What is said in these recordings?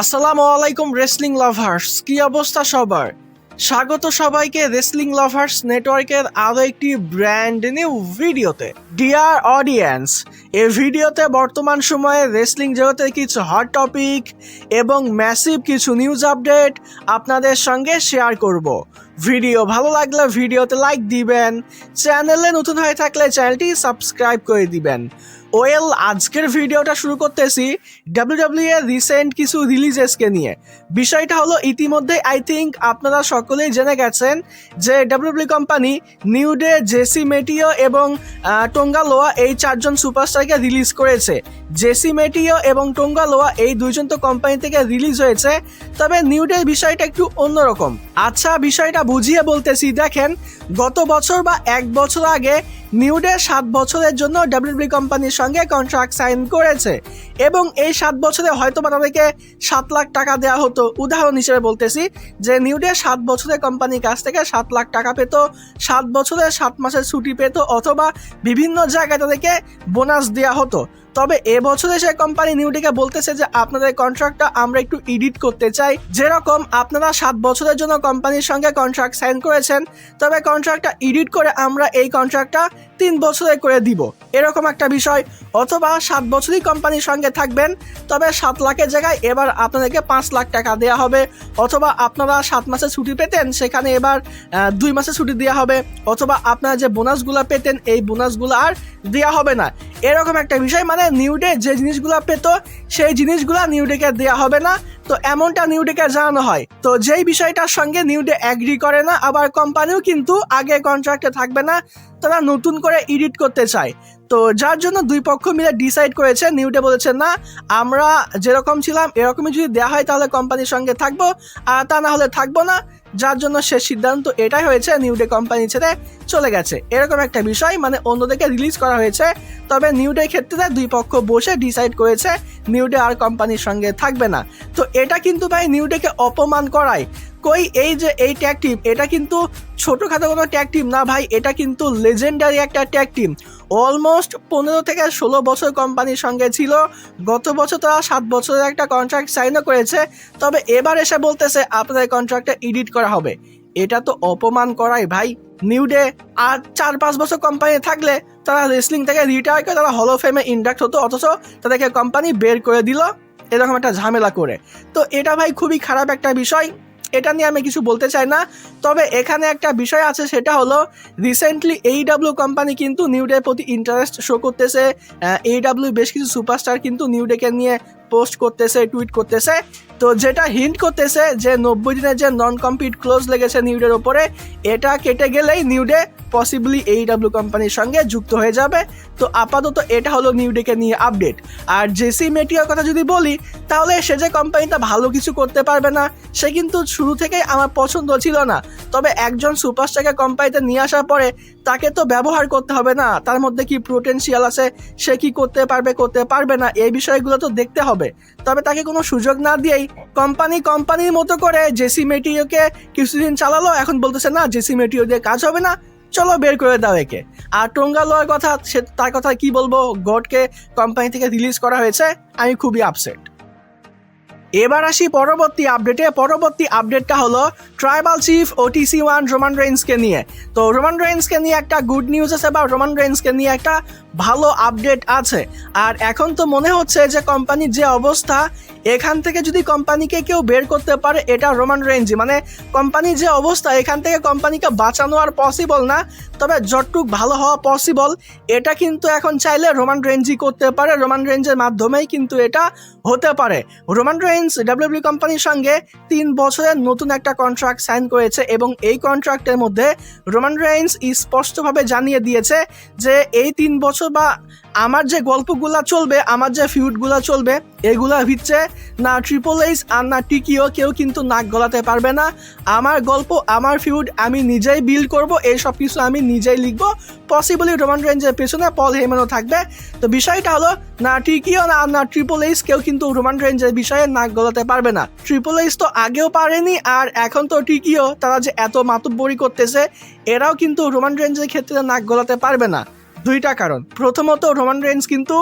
আসসালামু আলাইকুম wrestling lovers, কি অবস্থা সবার? স্বাগত সবাইকে রেসলিং লাভার্স নেটওয়ার্কের আরও একটি ব্র্যান্ড নিউ ভিডিওতে। ডিয়ার অডিয়েন্স, এই ভিডিওতে বর্তমান সময়ে রেসলিং জগতের কিছু হট টপিক এবং ম্যাসিভ কিছু নিউজ আপডেট আপনাদের সঙ্গে শেয়ার করব। ভিডিও ভালো লাগলে ভিডিওতে লাইক দিবেন, চ্যানেলে নতুন হয়ে থাকলে চ্যানেলটি সাবস্ক্রাইব করে দিবেন। আজকের ভিডিওটা শুরু করতেছি ডাব্লিউডাব্লিউ এর রিসেন্ট কিছু রিলিজেসকে নিয়ে। বিষয়টা হলো, ইতিমধ্যে আই থিঙ্ক আপনারা সকলেই জেনে গেছেন যে W W company New Day, Jessie Mateo এবং টোঙ্গা লোয়া এই চারজন সুপারস্টারকে রিলিজ করেছে। জেসি মেটিও এবং টোঙ্গা লোয়া এই দুইজন তো কোম্পানি থেকে রিলিজ হয়েছে, তবে নিউ ডে বিষয়টা একটু অন্যরকম। আচ্ছা, বিষয়টা বুঝিয়ে বলতেছি। দেখেন, গত বছর বা এক বছর আগে নিউ ডে 7 বছরের জন্য ডাব্লিউডাব্লিউ কোম্পানির সঙ্গে কন্ট্রাক্ট সাইন করেছে এবং এই 7 বছরে হয়তো বা তাদেরকে 7 লাখ টাকা দেওয়া হতো। উদাহরণ হিসেবে বলতেছি যে নিউ ডে 7 বছরে কোম্পানির কাছ থেকে 7 লাখ টাকা পেত, 7 বছরে 7 মাসের ছুটি পেত, অথবা বিভিন্ন জায়গায় তাদেরকে বোনাস দেওয়া হতো। তবে এবছরে সে কোম্পানি নিউডেকে বলতেছে যে আপনাদের কন্ট্রাক্টটা আমরা একটু এডিট করতে চাই। যেরকম আপনারা 7 বছরের জন্য কোম্পানির সঙ্গে কন্ট্রাক্ট সাইন করেছেন, তবে কন্ট্রাক্টটা এডিট করে আমরা এই কন্ট্রাক্টটা 3 বছরে করে দিব, এরকম একটা বিষয়। অথবা 7 বছরই কোম্পানির সঙ্গে থাকবেন, তবে 7 লাখের জায়গায় এবার আপনাদেরকে 5 লাখ টাকা দেওয়া হবে। অথবা আপনারা 7 মাসের ছুটি পেতেন, সেখানে এবার 2 মাসের ছুটি দেওয়া হবে। অথবা আপনারা যে বোনাসগুলো পেতেন, এই বোনাসগুলো আর দেওয়া হবে না, এরকম একটা বিষয়। মানে নিউ ডে যে জিনিসগুলো পেত, সেই জিনিসগুলো নিউ ডেকে দেওয়া হবে না, তো এমনটা নিউ ডেকে জানানো হয়। তো যেই বিষয়টার সঙ্গে নিউ ডে অ্যাগ্রি করে না, আবার কোম্পানিও কিন্তু আগে কন্ট্রাক্টে থাকবে না, তারা নতুন করে এডিট করতে চায়। তো যার জন্য দুই পক্ষ মিলে ডিসাইড করেছে, নিউ ডে বলেছে না, আমরা যেরকম ছিলাম এরকমই যদি দেওয়া হয় তাহলে কোম্পানির সঙ্গে থাকবো, আর তা না হলে থাকবো না। যার জন্য সে সিদ্ধান্ত এটাই হয়েছে, নিউ ডে কোম্পানি ছেড়ে চলে গেছে, এরকম একটা বিষয়। মানে অন্যদেরকে রিলিজ করা হয়েছে, তবে নিউ ডে ক্ষেত্রে দুই পক্ষ বসে ডিসাইড করেছে নিউ ডে আর কোম্পানির সঙ্গে থাকবে না। তো এটা কিন্তু ভাই নিউ ডেকে অপমান করায়। কই এই যে এই ট্যাগ টিম, এটা কিন্তু ছোটোখাটো কোনো ট্যাগ টিম না ভাই, এটা কিন্তু লেজেন্ডারি একটা ট্যাগ টিম। অলমোস্ট 15 থেকে 16 বছর কোম্পানির সঙ্গে ছিল। গত বছর তারা 7 বছরের একটা কন্ট্রাক্ট সাইনও করেছে, তবে এবার এসে বলতেছে আপনাদের কন্ট্রাক্টটা এডিট করা হবে। এটা তো অপমান করাই ভাই। নিউ ডে আর 4-5 বছর কোম্পানি থাকলে তারা রেসলিং থেকে রিটায়ার করে তারা হল অফ ফেমে ইন্ডাক্ট হতো, অথচ তাদেরকে কোম্পানি বের করে দিল এরকম একটা ঝামেলা করে। তো এটা ভাই খুবই খারাপ একটা বিষয়, এটা নিয়ে আমি কিছু বলতে চাই না। তবে এখানে একটা বিষয় আছে, সেটা হলো রিসেন্টলি AEW কোম্পানি কিন্তু নিউ ডের প্রতি ইন্টারেস্ট শো করতেছে। AEW বেশ কিছু সুপারস্টার কিন্তু নিউ ডেকে নিয়ে পোস্ট করতেছে, টুইট করতেছে। তো যেটা হিন্ট করতেছে যে 90 দিনের যে নন কম্পিট ক্লোজ লেগেছে নিউ ডের ওপরে, এটা কেটে গেলেই নিউ ডে পসিবলি AEW কোম্পানির সঙ্গে যুক্ত হয়ে যাবে। তো আপাতত এটা হলো নিউ ডেকে নিয়ে আপডেট। আর জেসি মেটিওর কথা যদি বলি, তাহলে সে যে কোম্পানিটা ভালো কিছু করতে পারবে না, সে কিন্তু শুরু থেকেই আমার পছন্দ ছিল না। তবে একজন সুপারস্টারকে কোম্পানিতে নিয়ে আসার পরে তাকে তো ব্যবহার করতে হবে না, তার মধ্যে কি পোটেনশিয়াল আছে, সে কি করতে পারবে না, এই বিষয়গুলো তো দেখতে হবে। তবে তাকে কোনো সুযোগ না দিয়েই কোম্পানির মতো করে জেসি মেটিওকে কিছুদিন চালালো, এখন বলতেছে না জেসি মেটিও দিয়ে কাজ হবে না, চলো বের করে দাও একে। আর টোঙ্গা লোয়ার কথা, তার কথা কি বলবো, গডকে কোম্পানি থেকে রিলিজ করা হয়েছে, আমি খুবই আপসেট। এবার আসি পরবর্তী আপডেটে। পরবর্তী আপডেটটা হলো ট্রাইবাল চিফ OTC1 রোমান রেইন্সকে নিয়ে। তো রোমান রেইন্সকে নিয়ে একটা গুড নিউজ আছে, বা রোমান রেইন্সকে নিয়ে একটা ভালো আপডেট আছে। আর এখন তো মনে হচ্ছে যে কোম্পানির যে অবস্থা, এখান থেকে যদি কোম্পানিকে কেউ বের করতে পারে এটা রোমান রেইন্সই। মানে কোম্পানির যে অবস্থা, এখান থেকে কোম্পানিকে বাঁচানো আর পসিবল না, তবে যতটুক ভালো হওয়া পসিবল এটা কিন্তু এখন চাইলে রোমান রেইন্সই করতে পারে। রোমান রেইন্সের মাধ্যমেই কিন্তু এটা হতে পারে। রোমান রেইন্স ডাব্লিউডাব্লিউ কোম্পানির সঙ্গে 3 বছরের নতুন একটা কন্ট্রাক্ট সাইন করেছে এবং এই কন্ট্রাক্টের মধ্যে রোমান রেইন্স স্পষ্টভাবে জানিয়ে দিয়েছে যে এই 3 বছর বা আমার যে গল্পগুলা চলবে, আমার যে ফিউডগুলা চলবে, এগুলার ভিতরে না ট্রিপল এইচ আর না টিকিও কেউ কিন্তু নাক গলাতে পারবে না। আমার গল্প, আমার ফিউড আমি নিজেই বিল্ড করব, এই সব কিছু আমি নিজেই লিখবো। পসিবলি রোমান রেইন্সের পেছনে পল হেইম্যানও থাকবে। তো বিষয়টা হলো, না টিকিও না ট্রিপল এইচ কেউ কিন্তু রোমান রেইন্সের বিষয়ে নাক গলাতে পারবে না। ট্রিপল এইচ তো আগেও পারেনি, আর এখন তো টিকিও, তারা যে এত মাতব্বরি করতেছে, এরাও কিন্তু রোমান রেইন্সের ক্ষেত্রে নাক গলাতে পারবে না। দুইটা কারণ। প্রথমত রোমান রেইন্স কিন্তু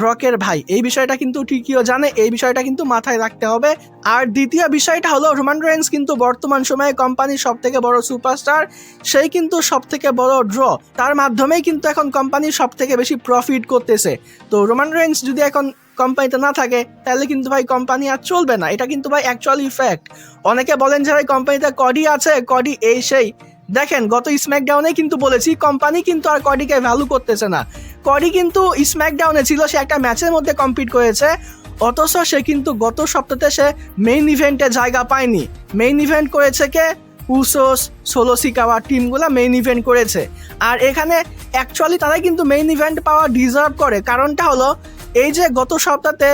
রকের ভাই, এই বিষয়টা কিন্তু ঠিকইও জানে, এই বিষয়টা কিন্তু মাথায় রাখতে হবে। আর দ্বিতীয় বিষয়টা হলো রোমান রেইন্স কিন্তু বর্তমান সময়ে কোম্পানির সব থেকে বড় সুপারস্টার, সেই কিন্তু সব থেকে বড় ড্র, তার মাধ্যমেই কিন্তু এখন কোম্পানি সব থেকে বেশি প্রফিট করতেছে। তো রোমান রেইন্স যদি এখন কোম্পানিতে না থাকে তাহলে কিন্তু ভাই কোম্পানি আর চলবে না, এটা কিন্তু ভাই অ্যাকচুয়ালি ফ্যাক্ট। অনেকে বলেন যে ভাই কোম্পানিতে কডি আছে, কডি এই সেই, দেখেন গত স্ম্যাকডাউনে কিন্তু বলেছি কোম্পানি কিন্তু আর কডিকে ভ্যালু করতেছে না। কডি কিন্তু স্ম্যাকডাউনে ছিল, সে একটা ম্যাচের মধ্যে কম্পিট করেছে, অথচ সে কিন্তু গত সপ্তাহে সে মেইন ইভেন্টে জায়গা পায়নি। মেইন ইভেন্ট করেছে কে? উসোস, সোলো সিকাওয়া টিমগুলো মেইন ইভেন্ট করেছে। আর এখানে অ্যাকচুয়ালি তারাই কিন্তু মেইন ইভেন্ট পাওয়া ডিজার্ভ করে। কারণটা হলো এই যে গত সপ্তাহে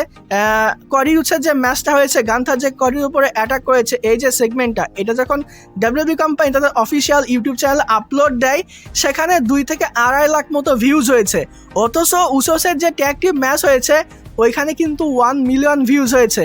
কডি উচের যে ম্যাচটা হয়েছে, গান্থার যে কডির উপরে অ্যাটাক করেছে, এই যে সেগমেন্টটা, এটা যখন ডাব্লিউডাব্লিউই কোম্পানি তাদের অফিসিয়াল ইউটিউব চ্যানেলে আপলোড দেয়, সেখানে 2 থেকে 2.5 লাখ মতো ভিউজ হয়েছে। অথচ উসোসের যে ট্যাগ টিম ম্যাচ হয়েছে ওইখানে কিন্তু 1 মিলিয়ন ভিউজ হয়েছে।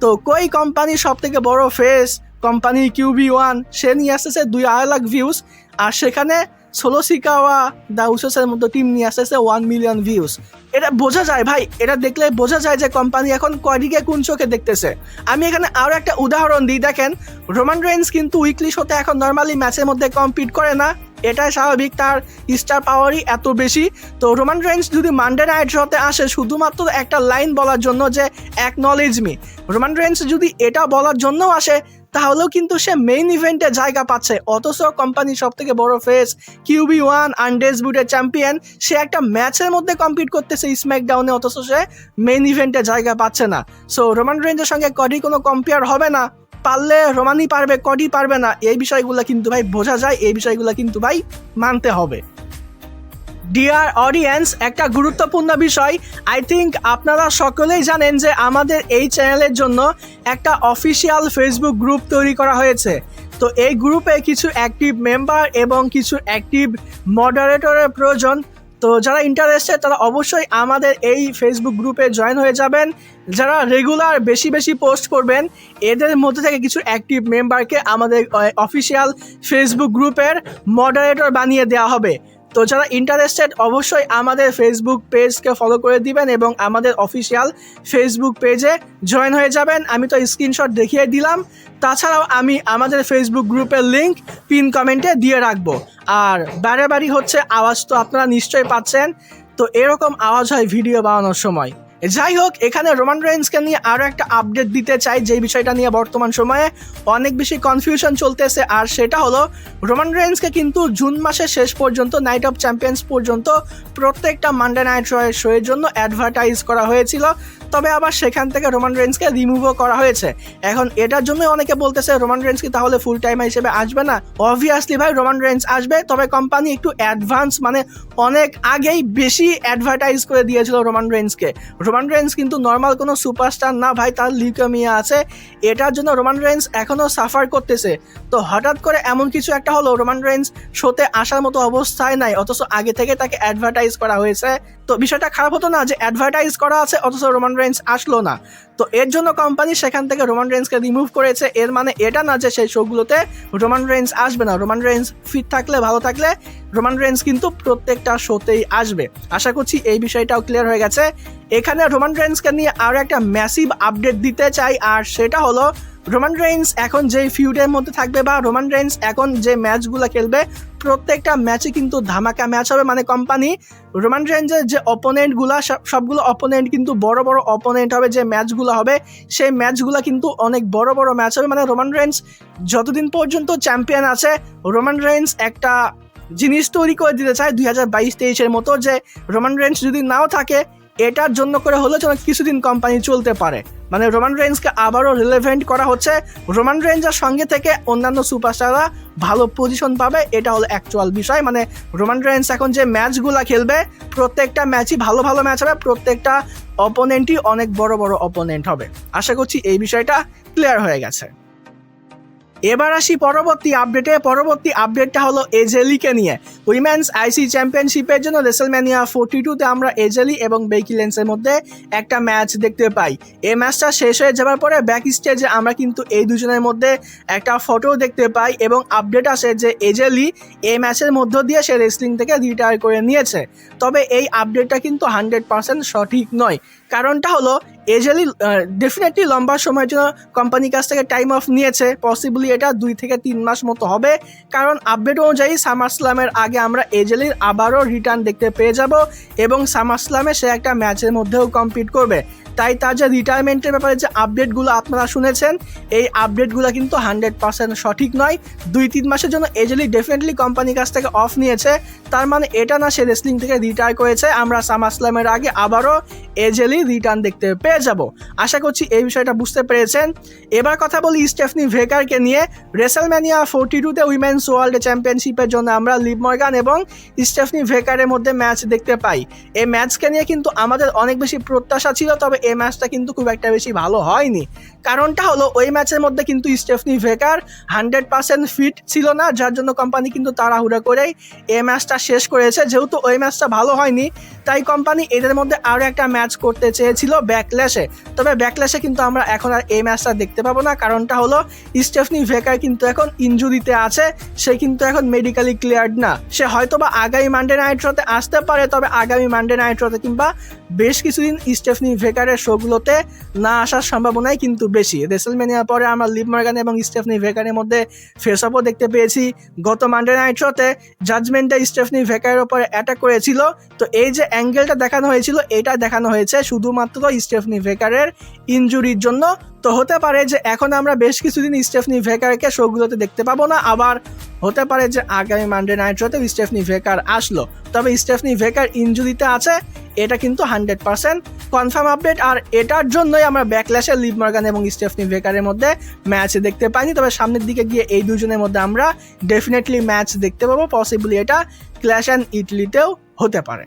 তো কই কোম্পানির সব থেকে বড় ফেস, কোম্পানি QB1, সে নিয়ে আসতেছে 2.5 লাখ ভিউজ, আর সেখানে সোলো সিকাওয়া দা উসোসের মতো টিম নিয়ে আসতেছে 1 মিলিয়ন ভিউজ। এটা বোঝা যায় ভাই, এটা দেখলে বোঝা যায় যে কোম্পানি এখন কডিকে কোন চোখে দেখতেছে। আমি এখানে আরও একটা উদাহরণ দিই, দেখেন রোমান রেইন্স কিন্তু উইকলি শোতে এখন নর্মালি ম্যাচের মধ্যে কম্পিট করে না, এটাই স্বাভাবিক, তার স্টার পাওয়ারই এত বেশি। তো রোমান রেইন্স যদি মানডে নাইট শোতে আসে শুধুমাত্র একটা লাইন বলার জন্য যে অ্যাকনলেজ মি, রোমান রেইন্স যদি এটা বলার জন্য আসে তাহলেও কিন্তু সে মেইন ইভেন্টে জায়গা পাচ্ছে। অথচ কোম্পানির সব থেকে বড় ফেস, QB1 আনডিসপিউটেড চ্যাম্পিয়ন, সে একটা ম্যাচের মধ্যে কম্পিট করতেছে স্ম্যাকডাউনে, অথচ সে মেইন ইভেন্টে জায়গা পাচ্ছে না। সো রোমান রেইন্সের সঙ্গে কডি কোনো কম্পেয়ার হবে না, পারলে রোমানই পারবে, কডি পারবে না, এই বিষয়গুলো কিন্তু ভাই বোঝা যায়, এই বিষয়গুলো কিন্তু ভাই মানতে হবে। ডিয়ার অডিয়েন্স, একটা গুরুত্বপূর্ণ বিষয়, আই থিঙ্ক আপনারা সকলেই জানেন যে আমাদের এই চ্যানেলের জন্য একটা অফিসিয়াল ফেসবুক গ্রুপ তৈরি করা হয়েছে। তো এই গ্রুপে কিছু অ্যাক্টিভ মেম্বার এবং কিছু অ্যাক্টিভ মডারেটরের প্রয়োজন। তো যারা ইন্টারেস্টেড তারা অবশ্যই আমাদের এই ফেসবুক গ্রুপে জয়েন হয়ে যাবেন। যারা রেগুলার বেশি বেশি পোস্ট করবেন এদের মধ্যে থেকে কিছু অ্যাক্টিভ মেম্বারকে আমাদের অফিসিয়াল ফেসবুক গ্রুপের মডারেটর বানিয়ে দেওয়া হবে। তো যারা ইন্টারেস্টেড অবশ্যই আমাদের ফেসবুক পেজকে ফলো করে দিবেন এবং আমাদের অফিসিয়াল ফেসবুক পেজে জয়েন হয়ে যাবেন। আমি তো স্ক্রিনশট দেখিয়ে দিলাম, তাছাড়াও আমি আমাদের ফেসবুক গ্রুপের লিঙ্ক পিন কমেন্টে দিয়ে রাখবো। আর বারে হচ্ছে আওয়াজ তো আপনারা নিশ্চয়ই পাচ্ছেন, তো এরকম আওয়াজ হয় ভিডিও বানানোর সময়। যাই হোক, এখানে রোমান রেইন্সকে নিয়ে আরও একটা আপডেট দিতে চাই, যে বিষয়টা নিয়ে বর্তমান সময়ে অনেক বেশি কনফিউশন চলতেছে। আর সেটা হলো রোমান রেইন্সকে কিন্তু জুন মাসের শেষ পর্যন্ত, নাইট অফ চ্যাম্পিয়ন্স পর্যন্ত প্রত্যেকটা মানডে নাইট শোয়ের জন্য অ্যাডভার্টাইজ করা হয়েছিল, তবে আবার সেখান থেকে রোমান রেইন্সকে রিমুভও করা হয়েছে। এখন এটার জন্য অনেকে বলতেছে রোমান রেইন্স কি তাহলে ফুল টাইম হিসেবে আসবে না? অবভিয়াসলি ভাই রোমান রেইন্স আসবে, তবে কোম্পানি একটু অ্যাডভান্স, মানে অনেক আগেই বেশি অ্যাডভার্টাইজ করে দিয়েছিল রোমান রেইন্সকে। রোমান রেইন্স কিন্তু নর্মাল কোনো সুপারস্টার না ভাই, তার লিউকেমিয়া আছে, এটার জন্য রোমান রেইন্স এখনও সাফার করতেছে। তো হঠাৎ করে এমন কিছু একটা হলো, রোমান রেইন্স শোতে আসার মতো অবস্থায় নাই, অথচ আগে থেকে তাকে অ্যাডভার্টাইজ করা হয়েছে। তো বিষয়টা খারাপ হতো না যে অ্যাডভার্টাইজ করা আছে অথচ রোমান রেইন্স আসলো না? তো এর জন্য কোম্পানি সেখান থেকে রোমান রেইন্সকে রিমুভ করেছে। এর মানে এটা না যে সেই শোগুলোতে রোমান রেইন্স আসবে না। রোমান রেইন্স ফিট থাকলে, ভালো থাকলে রোমান রেইন্স কিন্তু প্রত্যেকটা শোতেই আসবে। আশা করছি এই বিষয়টাও ক্লিয়ার হয়ে গেছে। এখানে রোমান রেইন্সকে নিয়ে আরও একটা ম্যাসিভ আপডেট দিতে চাই, আর সেটা হলো রোমান রেইন্স এখন যেই ফিউডের মধ্যে থাকবে বা রোমান রেইন্স এখন যে ম্যাচগুলো খেলবে প্রত্যেকটা ম্যাচে কিন্তু ধামাকা ম্যাচ হবে। মানে কোম্পানি রোমান রেইন্সের যে অপোনেন্টগুলো, সবগুলো অপোনেন্ট কিন্তু বড় বড় অপোনেন্ট হবে। যে ম্যাচগুলো হবে সেই ম্যাচগুলো কিন্তু অনেক বড় বড় ম্যাচ হবে। মানে রোমান রেইন্স যতদিন পর্যন্ত চ্যাম্পিয়ন আছে, রোমান রেইন্স একটা জিনিস তৈরি করে দিতে চায় 2022-23 মতো, যে রোমান রেইন্স যদি নাও থাকে এটার জন্য করে হলো যেন কিছুদিন কোম্পানি চলতে পারে। মানে রোমান রেইন্সকে আবারও রিলেভেন্ট করা হচ্ছে, রোমান রেইন্সের সঙ্গে থেকে অন্যান্য সুপারস্টাররা ভালো পজিশন পাবে, এটা হলো অ্যাকচুয়াল বিষয়। মানে রোমান রেইন্স এখন যে ম্যাচগুলো খেলবে প্রত্যেকটা ম্যাচই ভালো ভালো ম্যাচ হবে, প্রত্যেকটা অপোনেন্টই অনেক বড় বড় অপোনেন্ট হবে। আশা করছি এই বিষয়টা ক্লিয়ার হয়ে গেছে। এবার আসি পরবর্তী আপডেটটা হলো এজেলিকে নিয়ে। উইমেন্স আইসি চ্যাম্পিয়নশিপের জন্য রেসলম্যানিয়া 42-তে আমরা এজেলি এবং বেকি লিঞ্চের মধ্যে একটা ম্যাচ দেখতে পাই। এই ম্যাচটা শেষ হয়ে যাওয়ার পরে ব্যাক স্টেজে আমরা কিন্তু এই দুজনের মধ্যে একটা ফটো দেখতে পাই এবং আপডেট আসে যে এজেলি এই ম্যাচের মধ্য দিয়ে সে রেসলিং থেকে রিটায়ার করে নিয়েছে। তবে এই আপডেটটা কিন্তু 100% সঠিক নয়। কারণটা হলো এজেলি ডেফিনেটলি লম্বা সময়ের জন্য কোম্পানির কাছ থেকে টাইম অফ নিয়েছে, পসিবলি এটা 2 থেকে 3 মাস মতো হবে। কারণ আপডেট অনুযায়ী সামার স্ল্যামের আগে আমরা এজেলির আবারও রিটার্ন দেখতে পেয়ে যাব এবং সামার স্ল্যামে সে একটা ম্যাচের মধ্যেও কম্পিট করবে। তাই তার যে রিটায়ারমেন্টের ব্যাপারে যে আপডেটগুলো আপনারা শুনেছেন, এই আপডেটগুলো কিন্তু 100% সঠিক নয়। 2-3 মাসের জন্য এজেলি ডেফিনেটলি কোম্পানির কাছ থেকে অফ নিয়েছে, তার মানে এটা না সে রেসলিং থেকে রিটায়ার করেছে। আমরা সামার স্ল্যামের আগে আবারও এজেলি রিটার্ন দেখতে পেয়ে যাব। আশা করছি এই বিষয়টা বুঝতে পেরেছেন। এবার কথা বলি স্টেফনি ভেকারকে নিয়ে। রেসলম্যানিয়া 42-তে উইমেন্স ওয়ার্ল্ড চ্যাম্পিয়নশিপের জন্য আমরা লিভ মর্গান এবং স্টেফনি ভেকারের মধ্যে ম্যাচ দেখতে পাই। এই ম্যাচকে নিয়ে কিন্তু আমাদের অনেক বেশি প্রত্যাশা ছিল, তবে এই ম্যাচটা কিন্তু খুব একটা বেশি ভালো হয়নি। কারণটা হলো ওই ম্যাচের মধ্যে কিন্তু স্টেফনি ভেকার 100% ফিট ছিল না, যার জন্য কোম্পানি কিন্তু তাড়াহুড়া করেই এই ম্যাচটা শেষ করেছে। যেহেতু ওই ম্যাচটা ভালো হয়নি, তাই কোম্পানি এদের মধ্যে আরও একটা ম্যাচ করতে চেয়েছিল ব্যাকল্যাশে। তবে ব্যাকল্যাশে কিন্তু আমরা এখন আর এই ম্যাচটা দেখতে পাবো না। কারণটা হলো স্টেফনি ভেকার কিন্তু এখন ইনজুরিতে আছে, সে কিন্তু এখন মেডিকেলি ক্লিয়ার্ড না। সে হয়তোবা আগামী মানডে নাইট রতে আসতে পারে, তবে আগামী মানডে নাইট রতে কিংবা বেশ কিছুদিন স্টেফনি ভেকারের শোগুলোতে না আসার সম্ভাবনাই কিন্তু বেশি। রেসলম্যানিয়ার পরে আমরা লিভ মর্গান এবং স্টেফনি ভেকারের মধ্যে ফেস আপও দেখতে পেয়েছি। গত মানডে নাইট রতে জাজমেন্টে স্টেফনি ভেকারের উপরে অ্যাটাক করেছিল। তো এই যে অ্যাঙ্গেলটা দেখানো হয়েছিল, এটা দেখানো হয়েছে শুধুমাত্র স্টেফনি ভেকারের ইনজুরির জন্য। তো হতে পারে যে এখন আমরা বেশ কিছুদিন স্টেফনি ভেকারকে শোগুলোতে দেখতে পাবো না, আবার হতে পারে যে আগামী মানডে নাইট রতে স্টেফনি ভেকার আসলো। তবে স্টেফনি ভেকার ইনজুরিতে আছে, এটা কিন্তু 100% কনফার্ম আপডেট। আর এটার জন্যই আমরা ব্যাকল্যাশে লিভ মর্গান এবং স্টেফনি ভেকারের মধ্যে ম্যাচ দেখতে পাইনি। তবে সামনের দিকে গিয়ে এই দুজনের মধ্যে আমরা ডেফিনেটলি ম্যাচ দেখতে পাবো, পসিবলি এটা ক্ল্যাশ অ্যান্ড ইটলিতেও হতে পারে।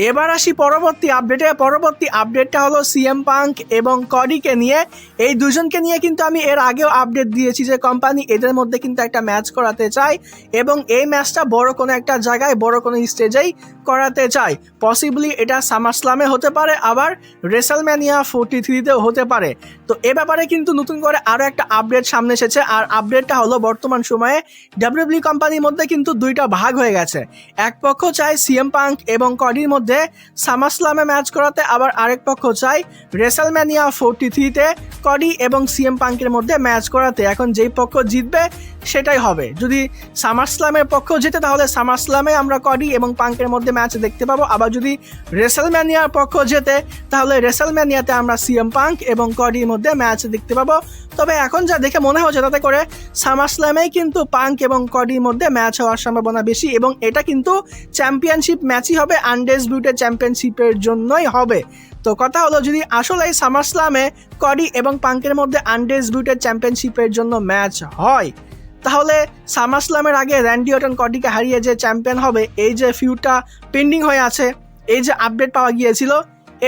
এবার আসি পরবর্তী আপডেটটা হলো সিএম পাঙ্ক এবং কডিকে নিয়ে। এই দুজনকে নিয়ে কিন্তু আমি এর আগেও আপডেট দিয়েছি যে কোম্পানি এদের মধ্যে কিন্তু একটা ম্যাচ করাতে চায় এবং এই ম্যাচটা বড় কোনো একটা জায়গায়, বড় কোনো স্টেজেই করাতে চায়। পসিবলি এটা সামার স্ল্যামে হতে পারে, আবার রেসলম্যানিয়া 43-তেও হতে পারে। তো এ ব্যাপারে কিন্তু নতুন করে আরও একটা আপডেট সামনে এসেছে। আর আপডেটটা হলো বর্তমান সময়ে ডাব্লিউডাব্লিউই কোম্পানির মধ্যে কিন্তু দুইটা ভাগ হয়ে গেছে। এক পক্ষ চায় সিএম পাঙ্ক এবং কডির মধ্যে সামার স্ল্যামে ম্যাচ করাতে, আবার আরেক পক্ষ চায় রেসলম্যানিয়া 43-তে কডি এবং সিএম পাঙ্কের মধ্যে ম্যাচ করাতে। এখন যেই পক্ষ জিতবে সেটাই হবে। যদি সামার স্ল্যামের পক্ষ জেতে তাহলে সামার স্ল্যামে আমরা কডি এবং পাঙ্কের মধ্যে ম্যাচ দেখতে পাবো, আবার যদি রেসলম্যানিয়ার পক্ষ জেতে তাহলে রেসলম্যানিয়াতে আমরা সিএম পাঙ্ক এবং কডির মধ্যে ম্যাচ দেখতে পাবো। তবে এখন যা দেখে মনে হচ্ছে তাতে করে সামার স্ল্যামেই কিন্তু পাঙ্ক এবং কডির মধ্যে ম্যাচ হওয়ার সম্ভাবনা বেশি এবং এটা কিন্তু চ্যাম্পিয়নশিপ ম্যাচই হবে, আনডিসপিউটেড চ্যাম্পিয়নশিপের জন্যই হবে। তো কথা হলো যদি আসলে এই সামার স্ল্যামে কডি এবং পাঙ্কের মধ্যে আনডিসপিউটেড চ্যাম্পিয়নশিপের জন্য ম্যাচ হয়, তাহলে সামার স্ল্যামের আগে র্যান্ডি অর্টন কডিকে হারিয়ে যে চ্যাম্পিয়ন হবে, এই যে ফিউডটা পেন্ডিং হয়ে আছে, এই যে আপডেট পাওয়া গিয়েছিল,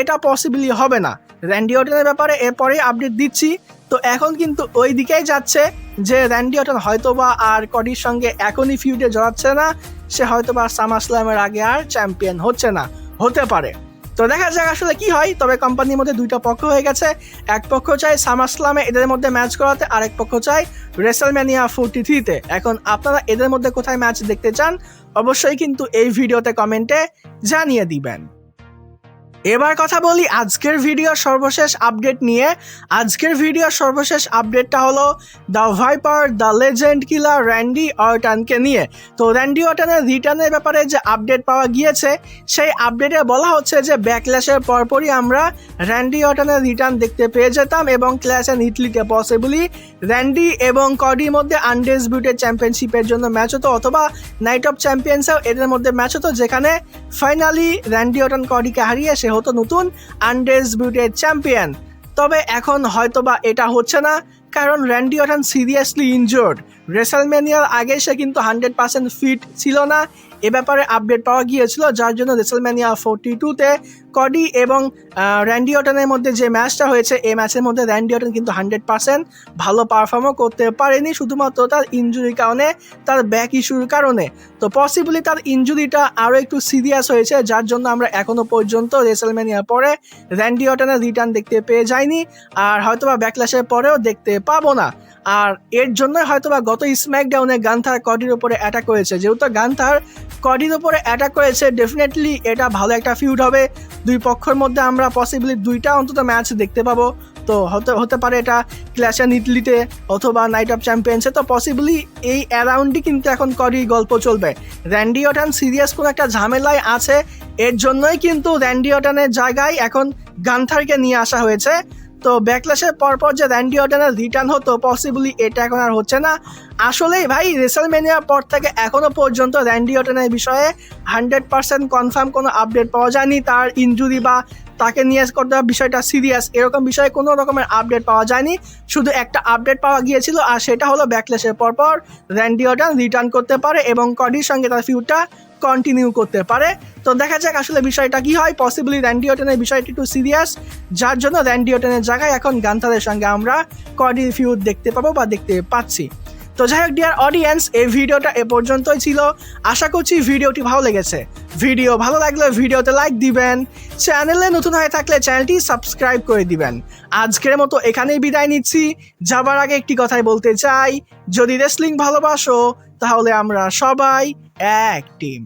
এটা পসিবলি হবে না। র্যান্ডি অর্টনের ব্যাপারে এরপরেই আপডেট দিচ্ছি। তো এখন কিন্তু ওই দিকেই যাচ্ছে যে র্যান্ডি অর্টন হয়তোবা আর কডির সঙ্গে এখনই ফিউডে জড়াচ্ছে না, সে হয়তোবা সামার স্ল্যামের আগে আর চ্যাম্পিয়ন হচ্ছে না, হতে পারে। তো দেখা যাক আসলে কি হয়। তবে কোম্পানির মধ্যে দুইটা পক্ষ হয়ে গেছে, এক পক্ষ চায় সামার স্ল্যামে এদের মধ্যে ম্যাচ করাতে, আরেক পক্ষ চায় রেসলম্যানিয়া 43-তে। এখন আপনারা এদের মধ্যে কোথায় ম্যাচ দেখতে চান অবশ্যই কিন্তু এই ভিডিওতে কমেন্টে জানিয়ে দিবেন। এবার কথা বলি আজকের ভিডিওর সর্বশেষ আপডেট নিয়ে। আজকের ভিডিওর সর্বশেষ আপডেটটা হলো the Viper, the legend killer Randy অর্টনকে নিয়ে। তো র্যান্ডি অর্টনের রিটার্নের ব্যাপারে যে আপডেট পাওয়া গিয়েছে, সেই আপডেটে বলা হচ্ছে যে ব্যাকল্যাশের পরপরই আমরা র্যান্ডি অর্টনের রিটার্ন দেখতে পেয়ে যেতাম এবং ক্ল্যাশ অ্যান্ড ইটলিতে পসিবলি র্যান্ডি এবং কডির মধ্যে আনডিসপিউটেড চ্যাম্পিয়নশিপের জন্য ম্যাচ হতো, অথবা নাইট অফ চ্যাম্পিয়ন্সেও এদের মধ্যে ম্যাচ হতো, যেখানে ফাইনালি র্যান্ডি অর্টন কডিকে হারিয়ে সে হতো নতুন আনডিসপিউটেড চ্যাম্পিয়ন। তবে এখন হয়তোবা এটা হচ্ছে না, কারণ র্যান্ডি অর্টন সিরিয়াসলি ইনজুর্ড। রেসেলম্যানিয়ার আগে সে কিন্তু 100% ফিট ছিল না, এ ব্যাপারে আপডেট পাওয়া গিয়েছিল, যার জন্য রেসেলম্যানিয়া 42-তে কডি এবং র্যান্ডি অর্টনের মধ্যে যে ম্যাচটা হয়েছে এই ম্যাচের মধ্যে র্যান্ডি অর্টন কিন্তু 100% ভালো পারফর্মও করতে পারেনি, শুধুমাত্র তার ইনজুরির কারণে, তার ব্যাক ইস্যুর কারণে। তো পসিবলি তার ইনজুরিটা আরও একটু সিরিয়াস হয়েছে, যার জন্য আমরা এখনও পর্যন্ত রেসেলম্যানিয়ার পরে র্যান্ডি অর্টনের রিটার্ন দেখতে পেয়ে যাইনি, আর হয়তোবা ব্যাকল্যাশের পরেও দেখতে পাবো না। আর এর জন্যই হয়তোবা গত স্ম্যাকডাউনে গান্থার কডির উপরে অ্যাটাক করেছে। যেহেতু গান্থার কডির উপরে অ্যাটাক করেছে, ডেফিনেটলি এটা ভালো একটা ফিউড হবে। দুই পক্ষের মধ্যে আমরা পসিবলি দুইটা অন্তত ম্যাচ দেখতে পাবো। তো হতে পারে এটা ক্ল্যাশ অ্যান্ড ইটলিতে অথবা নাইট অফ চ্যাম্পিয়ন্সে। তো পসিবলি এই অ্যারাউন্ডই কিন্তু এখন কডির গল্প চলবে। র্যান্ডি অর্টন সিরিয়াস কোনো একটা ঝামেলায় আছে, এর জন্যই কিন্তু র্যান্ডি অর্টনের জায়গায় এখন গান্থারকে নিয়ে আসা হয়েছে। তো ব্যাকল্যাশের পরপর যে র্যান্ডি অর্টনের রিটার্ন হতো, পসিবলি এটা এখন আর হচ্ছে না। আসলেই ভাই রেসেলম্যানিয়ার পর থেকে এখনও পর্যন্ত র্যান্ডি অর্টনের বিষয়ে 100% কনফার্ম কোনো আপডেট পাওয়া যায়নি। তার ইনজুরি বা তাকে নিয়ে করতে বিষয়টা সিরিয়াস এরকম বিষয়ে কোনো রকমের আপডেট পাওয়া যায়নি। শুধু একটা আপডেট পাওয়া গিয়েছিল, আর সেটা হলো ব্যাকল্যাশের পরপর র্যান্ডি অর্টন রিটার্ন করতে পারে এবং কডির সঙ্গে তার ফিউডটা কন্টিনিউ করতে পারে। তো দেখা যাক আসলে বিষয়টা কি হয়। পসিবলি র্যান্ডি অর্টনের বিষয়টি একটু সিরিয়াস, যার জন্য র্যান্ডি অর্টনের জায়গায় এখন গান্থারের সঙ্গে আমরা কডির ফিউড দেখতে পাবো বা দেখতে পাচ্ছি। তো যাই হোক ডিয়ার অডিয়েন্স, এই ভিডিওটা এ পর্যন্তই ছিল। আশা করছি ভিডিওটি ভালো লেগেছে। ভিডিও ভালো লাগলে ভিডিওতে লাইক দিবেন, চ্যানেলে নতুন হয়ে থাকলে চ্যানেলটি সাবস্ক্রাইব করে দিবেন। আজকের মতো এখানেই বিদায় নিচ্ছি। যাবার আগে একটি কথাই বলতে চাই, যদি রেসলিং ভালোবাসো তাহলে আমরা সবাই এক টিম।